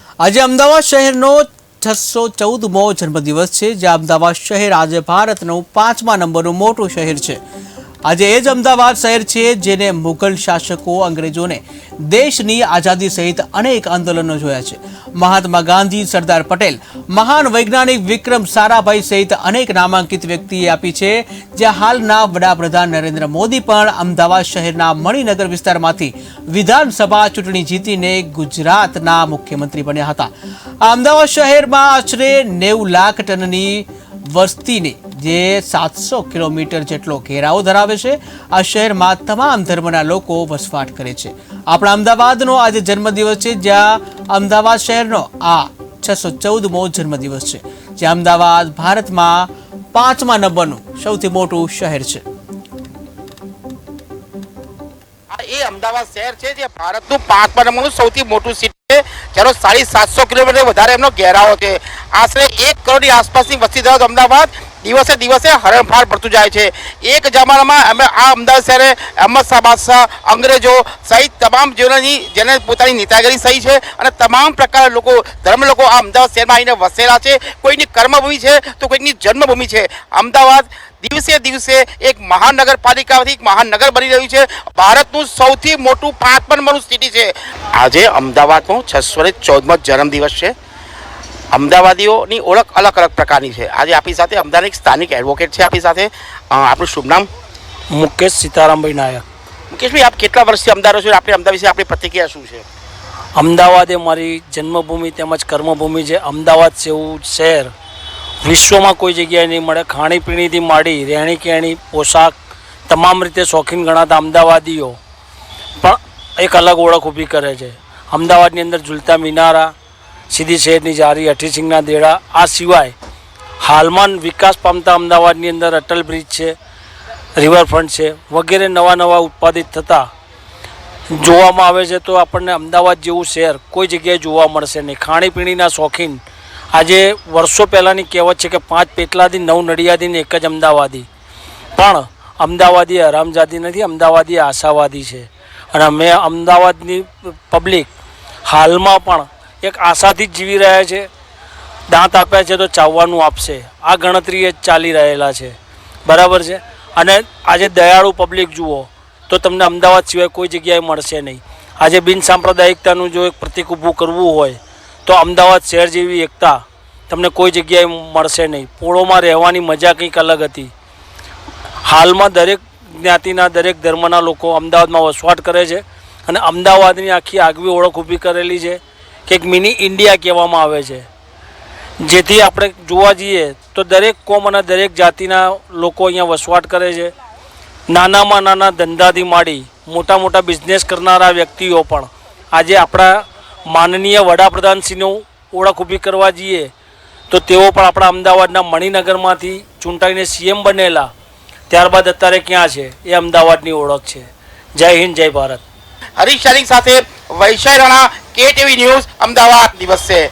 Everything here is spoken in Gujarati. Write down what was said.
આજે અમદાવાદ શહેરનો 614મો જન્મદિવસ છે, જ્યાં અમદાવાદ શહેર આજે ભારતનું 5મા નંબરનું મોટું શહેર છે। આજે એ જ અમદાવાદ શહેર છે જેને મુગલ શાસકો અંગ્રેજોને દેશની આઝાદી સહિત અનેક આંદોલનો જોયા છે। મહાત્મા ગાંધી, સરદાર પટેલ, મહાન વૈજ્ઞાનિક વિક્રમ સારાભાઈ સહિત અનેક નામાંકિત વ્યક્તિએ આપી છે। જ્યાં હાલના વડાપ્રધાન નરેન્દ્ર મોદી પણ અમદાવાદ શહેરના મણિનગર વિસ્તારમાંથી વિધાનસભા ચૂંટણી જીતીને ગુજરાતના મુખ્યમંત્રી બન્યા હતા। આ અમદાવાદ શહેરમાં આશરે 90 લાખ ટનની વસ્તીને જે 700 કિલોમીટર જેટલો ઘેરાવો ધરાવે છે। આ શહેરમાં તમામ ધર્મના લોકો વસવાટ કરે છે। આપણા અમદાવાદનો આજે જન્મદિવસ છે, જ્યાં અમદાવાદ શહેરનો આ 614મો જન્મદિવસ છે, જ્યાં અમદાવાદ ભારતમાં 5મા નંબરનું સૌથી મોટું શહેર છે। એ અમદાવાદ શહેર છે જે ભારતનું 5મા નંબરનું સૌથી મોટું સિટી છે, જેનો 750 કિલોમીટર વધારે એમનો ઘેરાવો છે। આશરે 1 કરોડની આસપાસની વસ્તી ધરાવતું અમદાવાદ દિવસે દિવસે હરણફાળ પડતું જાય છે। એક જમાનામાં આ અમદાવાદ શહેરે અહમદ શાહ બાદશાહ, અંગ્રેજો સહિત તમામ જેને પોતાની નેતાગીરી સહી છે અને તમામ પ્રકારના લોકો, ધર્મ લોકો આ અમદાવાદ શહેરમાં આવીને વસેલા છે। કોઈની કર્મભૂમિ છે તો કોઈની જન્મભૂમિ છે। અમદાવાદ દિવસે દિવસે એક મહાનગરપાલિકાથી એક મહાનગર બની રહ્યું છે। ભારતનું સૌથી મોટું 5મા નંબરનું સિટી છે। આજે અમદાવાદનો 614મો જન્મદિવસ છે। અમદાવાદીઓની ઓળખ અલગ અલગ પ્રકારની છે। આજે આપણી સાથે અમદાવાદ એક સ્થાનિક એડવોકેટ છે આપણી સાથે। આપણું શુભ નામ? મુકેશ સીતારામભાઈ નાયક। મુકેશભાઈ, આપ કેટલા વર્ષથી અમદાવાદ છો? આપણે અમદાવાદ વિશે આપણી પ્રતિક્રિયા શું છે? અમદાવાદ એ મારી જન્મભૂમિ તેમજ કર્મભૂમિ છે। અમદાવાદ જેવું શહેર વિશ્વમાં કોઈ જગ્યાએ નહીં મળે। ખાણીપીણીથી માંડી રહેણી કહેણી, પોશાક, તમામ રીતે શોખીન ગણાતા અમદાવાદીઓ પણ એક અલગ ઓળખ ઊભી કરે છે। અમદાવાદની અંદર ઝૂલતા મિનારા, સીધી શહેરની જારી, હઠીસિંગના દેડા, આ સિવાય હાલમાં વિકાસ પામતા અમદાવાદની અંદર અટલ બ્રિજ છે, રિવરફ્રન્ટ છે વગેરે નવા નવા ઉત્પાદિત થતા જોવામાં આવે છે। તો આપણને અમદાવાદ જેવું શહેર કોઈ જગ્યાએ જોવા મળશે નહીં। ખાણીપીણીના શોખીન, આજે વર્ષો પહેલાંની કહેવત છે કે 5 પેટલાથી 9 નડિયાદી ને 1 જ અમદાવાદી, પણ અમદાવાદી હરામજાદી નથી, અમદાવાદી આશાવાદી છે। અને અમે અમદાવાદની પબ્લિક હાલમાં પણ એક આશાથી જ જીવી રહ્યા છે। દાંત આપ્યા છે તો ચાવવાનું આપશે, આ ગણતરી જ ચાલી રહેલા છે, બરાબર છે। અને આજે દયાળુ પબ્લિક જુઓ તો તમને અમદાવાદ સિવાય કોઈ જગ્યાએ મળશે નહીં। આજે બિન સાંપ્રદાયિકતાનું જો એક પ્રતિક ઊભું કરવું હોય તો અમદાવાદ શહેર જેવી એકતા તમને કોઈ જગ્યાએ મળશે નહીં। પોળોમાં રહેવાની મજા કંઈક અલગ હતી। હાલમાં દરેક જ્ઞાતિના, દરેક ધર્મના લોકો અમદાવાદમાં વસવાટ કરે છે અને અમદાવાદની આખી આગવી ઓળખ ઊભી કરેલી છે કે એક મિની ઇન્ડિયા કહેવામાં આવે છે। જેથી આપણે જોવા જઈએ તો દરેક કોમ અને દરેક જાતિના લોકો અહીંયા વસવાટ કરે છે। નાનામાં નાના ધંધાથી માંડી મોટા મોટા બિઝનેસ કરનારા વ્યક્તિઓ પણ આજે આપણા માનનીય વડાપ્રધાનશ્રીનું ઓળખ ઊભી કરવા જઈએ તો તેઓ પણ આપણા અમદાવાદના મણિનગરમાંથી ચૂંટાઈને CM બનેલા, ત્યારબાદ અત્યારે ક્યાં છે એ અમદાવાદની ઓળખ છે। જય હિન્દ, જય ભારત। હરીશ શાલિક સાથે વૈશાલી રાણા, KTV ન્યૂઝ, અમદાવાદ દિવસ છે।